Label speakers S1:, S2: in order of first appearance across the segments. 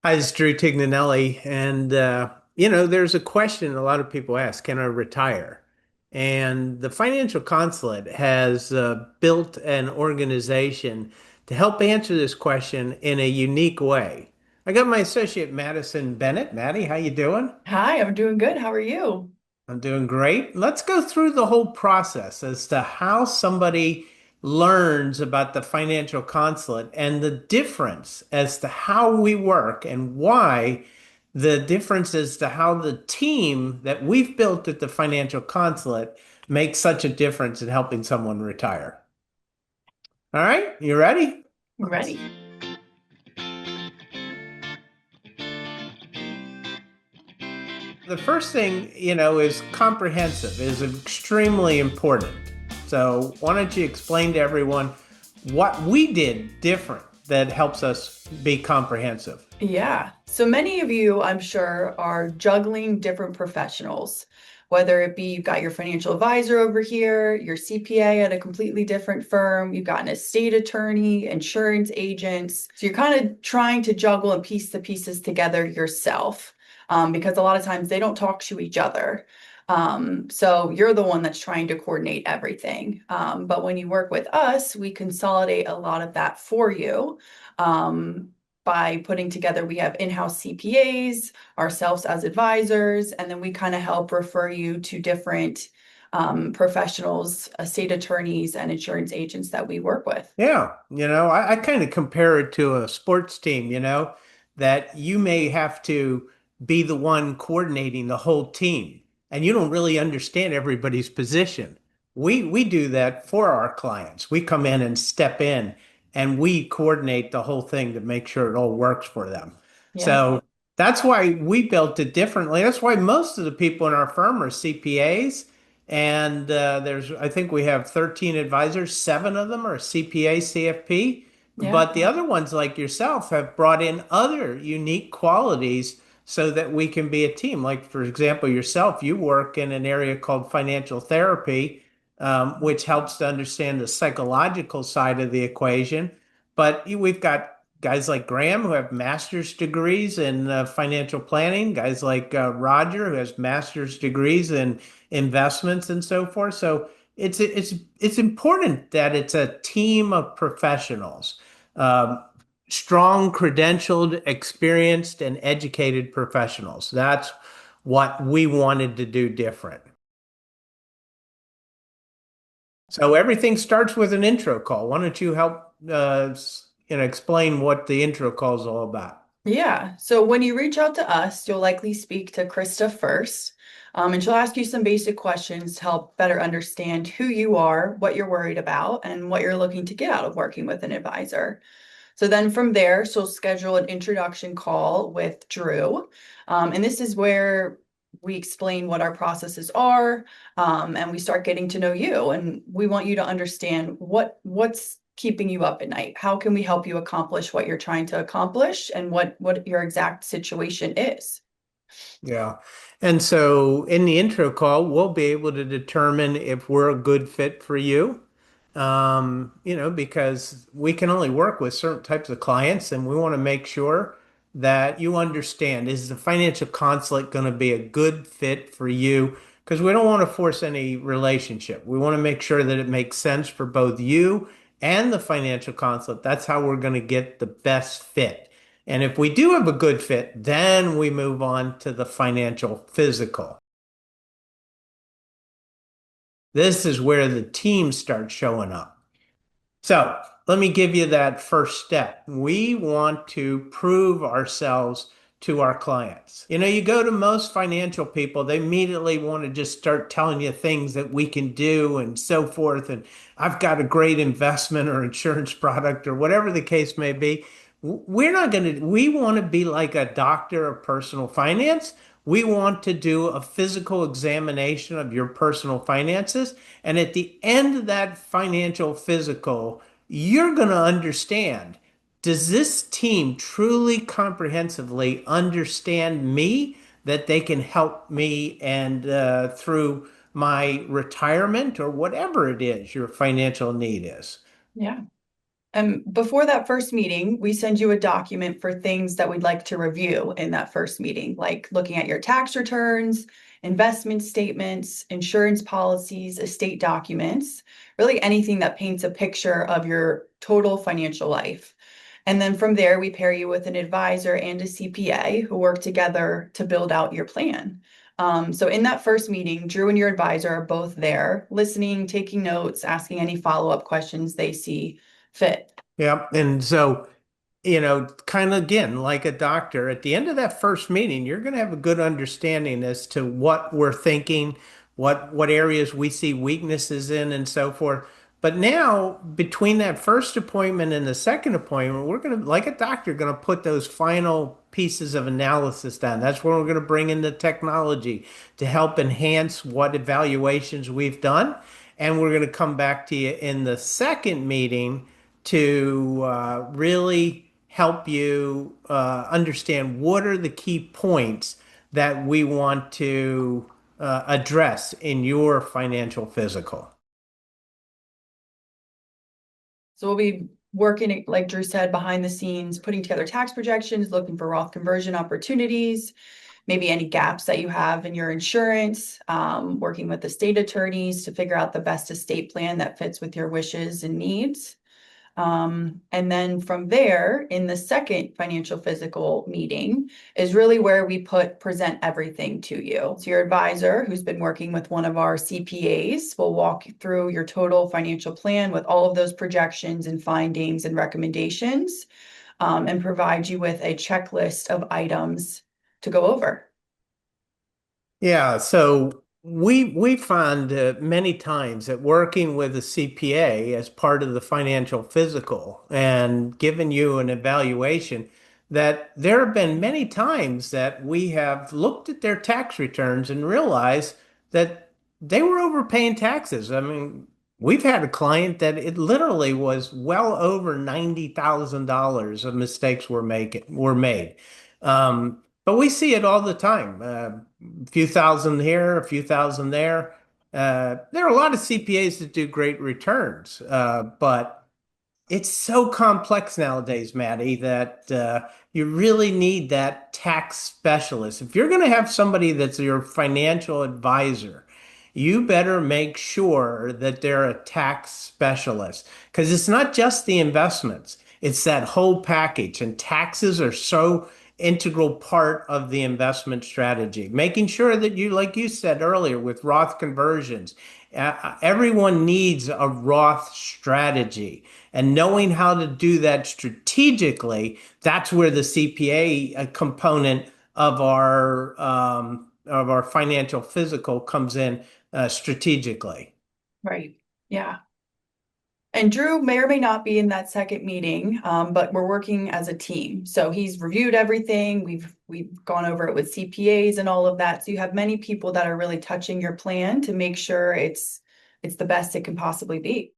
S1: Hi, it's Drew Tignanelli. And, there's a question a lot of people ask, can I retire? And the Financial Consulate has built an organization to help answer this question in a unique way. I got my associate Madison Bennett. Maddie, how you doing?
S2: Hi, I'm doing good. How are you?
S1: I'm doing great. Let's go through the whole process as to how somebody learns about the financial consulate and the difference as to how we work and why the difference as to how the team that we've built at the financial consulate makes such a difference in helping someone retire. All right, you ready?
S2: Ready.
S1: The first thing, is comprehensive, is extremely important. So, why don't you explain to everyone what we did different that helps us be comprehensive?
S2: Yeah. So many of you, I'm sure, are juggling different professionals, whether it be you've got your financial advisor over here, your CPA at a completely different firm, you've got an estate attorney, insurance agents. So you're kind of trying to juggle and piece the pieces together yourself, because a lot of times they don't talk to each other. So you're the one that's trying to coordinate everything. But when you work with us, we consolidate a lot of that for you. Um, by putting together, we have in-house CPAs, ourselves as advisors, and then we kind of help refer you to different professionals, estate attorneys, and insurance agents that we work with.
S1: Yeah, I kind of compare it to a sports team, that you may have to be the one coordinating the whole team, and you don't really understand everybody's position. We do that for our clients. We come in and step in and we coordinate the whole thing to make sure it all works for them.
S2: Yeah.
S1: So that's why we built it differently. That's why most of the people in our firm are CPAs. And I think we have 13 advisors, seven of them are CPA, CFP.
S2: Yeah.
S1: But the other ones, like yourself, have brought in other unique qualities so that we can be a team. Like, for example, yourself, you work in an area called financial therapy, which helps to understand the psychological side of the equation. But we've got guys like Graham who have master's degrees in financial planning, guys like Roger who has master's degrees in investments and so forth. So it's important that it's a team of professionals, um, strong, credentialed, experienced, and educated professionals. That's what we wanted to do different. So everything starts with an intro call. Why don't you help explain what the intro call is all about?
S2: Yeah. So when you reach out to us, you'll likely speak to Krista first, and she'll ask you some basic questions to help better understand who you are, what you're worried about, and what you're looking to get out of working with an advisor. So then from there, she'll schedule an introduction call with Drew. And this is where we explain what our processes are, and we start getting to know you. And we want you to understand what's keeping you up at night. How can we help you accomplish what you're trying to accomplish and what your exact situation is?
S1: Yeah. And so in the intro call, we'll be able to determine if we're a good fit for you. Because we can only work with certain types of clients and we want to make sure that you understand, is the financial consulate going to be a good fit for you? Because we don't want to force any relationship. We want to make sure that it makes sense for both you and the financial consulate. That's how we're going to get the best fit. And if we do have a good fit, then we move on to the financial physical. This is where the team starts showing up. So let me give you that first step. We want to prove ourselves to our clients. You go to most financial people, they immediately want to just start telling you things that we can do and so forth. And I've got a great investment or insurance product or whatever the case may be. We're not going to, we want to be like a doctor of personal finance. We want to do a physical examination of your personal finances. And at the end of that financial physical, you're going to understand, does this team truly comprehensively understand me that they can help me and through my retirement or whatever it is your financial need is?
S2: Yeah. Before that first meeting, we send you a document for things that we'd like to review in that first meeting, like looking at your tax returns, investment statements, insurance policies, estate documents, really anything that paints a picture of your total financial life. And then from there, we pair you with an advisor and a CPA who work together to build out your plan. So in that first meeting, Drew and your advisor are both there, listening, taking notes, asking any follow-up questions they see fit.
S1: Yeah. And so, kind of again, like a doctor, at the end of that first meeting, you're going to have a good understanding as to what we're thinking, what areas we see weaknesses in, and so forth. But now, between that first appointment and the second appointment, we're going to, like a doctor, going to put those final pieces of analysis down. That's where we're going to bring in the technology to help enhance what evaluations we've done. And we're going to come back to you in the second meeting to really help you understand what are the key points that we want to address in your financial physical.
S2: So we'll be working, like Drew said, behind the scenes, putting together tax projections, looking for Roth conversion opportunities, maybe any gaps that you have in your insurance, working with the state attorneys to figure out the best estate plan that fits with your wishes and needs. And then from there, in the second financial physical meeting, is really where we present everything to you. So your advisor, who's been working with one of our CPAs, will walk you through your total financial plan with all of those projections and findings and recommendations, and provide you with a checklist of items to go over.
S1: Yeah, so we find many times that working with a CPA as part of the financial physical and giving you an evaluation, that there have been many times that we have looked at their tax returns and realized that they were overpaying taxes. I mean, we've had a client that it literally was well over $90,000 of mistakes were made. But we see it all the time. A few thousand here, a few thousand there. There are a lot of CPAs that do great returns, but it's so complex nowadays, Maddie, that you really need that tax specialist. If you're going to have somebody that's your financial advisor, you better make sure that they're a tax specialist because it's not just the investments, it's that whole package. And taxes are so integral part of the investment strategy. Making sure that you, like you said earlier, with Roth conversions, everyone needs a Roth strategy. And knowing how to do that strategically, that's where the CPA component of our financial physical comes in strategically.
S2: Right. Yeah. And Drew may or may not be in that second meeting, but we're working as a team. So he's reviewed everything. We've gone over it with CPAs and all of that. So you have many people that are really touching your plan to make sure it's the best it can possibly be.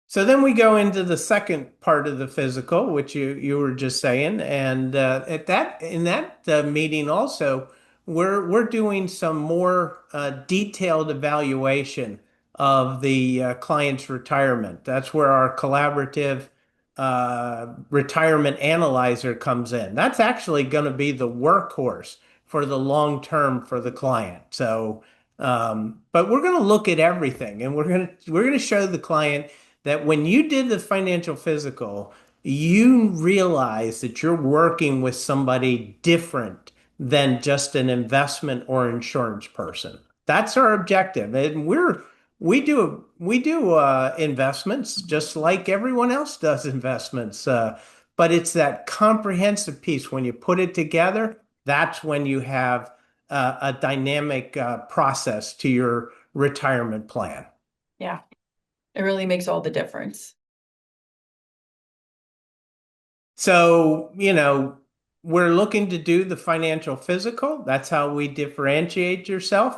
S1: So then we go into the second part of the physical, which you were just saying, and at that in that meeting also, we're doing some more detailed evaluation of the client's retirement. That's where our collaborative retirement analyzer comes in. That's actually going to be the workhorse for the long term for the client. So, but we're going to look at everything, and we're going to show the client that when you did the financial physical, you realize that you're working with somebody different than just an investment or insurance person. That's our objective. And we do investments just like everyone else does investments. But it's that comprehensive piece. When you put it together, that's when you have a dynamic process to your retirement plan.
S2: Yeah, it really makes all the difference.
S1: So, we're looking to do the financial physical. That's how we differentiate yourself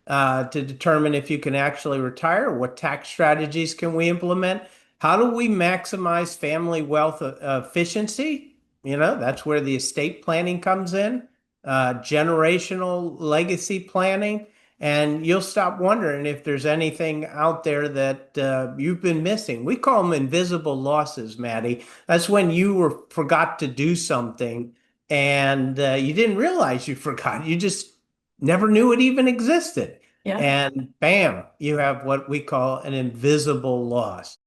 S1: to determine if you can actually retire. What tax strategies can we implement? How do we maximize family wealth efficiency? That's where the estate planning comes in, generational legacy planning, And you'll stop wondering if there's anything out there that you've been missing. We call them invisible losses, Maddie. That's when you forgot to do something and you didn't realize you forgot. You just never knew it even existed.
S2: Yeah.
S1: And bam, you have what we call an invisible loss.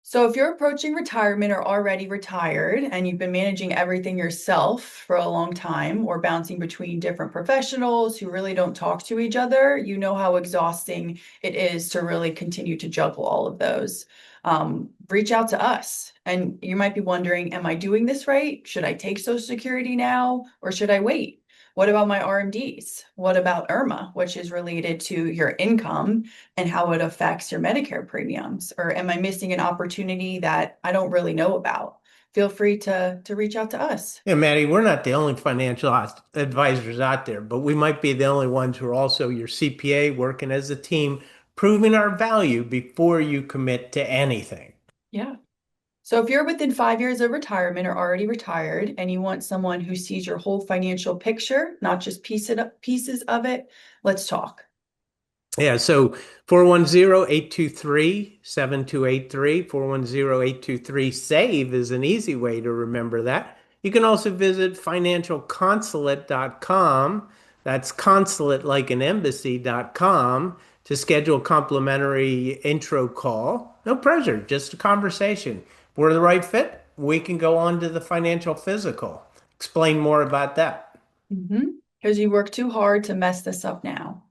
S2: So if you're approaching retirement or already retired and you've been managing everything yourself for a long time or bouncing between different professionals who really don't talk to each other, you know how exhausting it is to really continue to juggle all of those. Reach out to us. And you might be wondering, am I doing this right? Should I take Social Security now or should I wait? What about my RMDs? What about IRMAA, which is related to your income and how it affects your Medicare premiums? Or am I missing an opportunity that I don't really know about? Feel free to reach out to us.
S1: Yeah, Maddie, we're not the only financial advisors out there, but we might be the only ones who are also your CPA working as a team, proving our value before you commit to anything.
S2: Yeah. So if you're within 5 years of retirement or already retired and you want someone who sees your whole financial picture, not just pieces of it, let's talk.
S1: Yeah, so 410-823-7283, 410-823-SAVE is an easy way to remember that. You can also visit financialconsulate.com. That's consulate like an embassy.com to schedule a complimentary intro call. No pressure, just a conversation. If we're the right fit, we can go on to the financial physical. Explain more about that.
S2: Because you work too hard to mess this up now.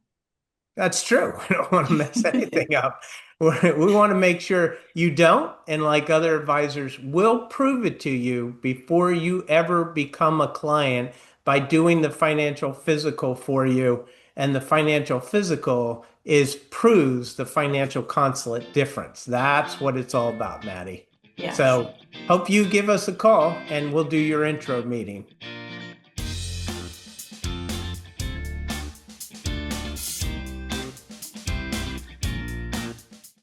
S1: That's true. We don't want to mess anything up. We want to make sure you don't, and like other advisors, we'll prove it to you before you ever become a client by doing the financial physical for you. And the financial physical is proves the financial consulate difference. That's what it's all about, Maddie.
S2: Yes.
S1: So hope you give us a call and we'll do your intro meeting.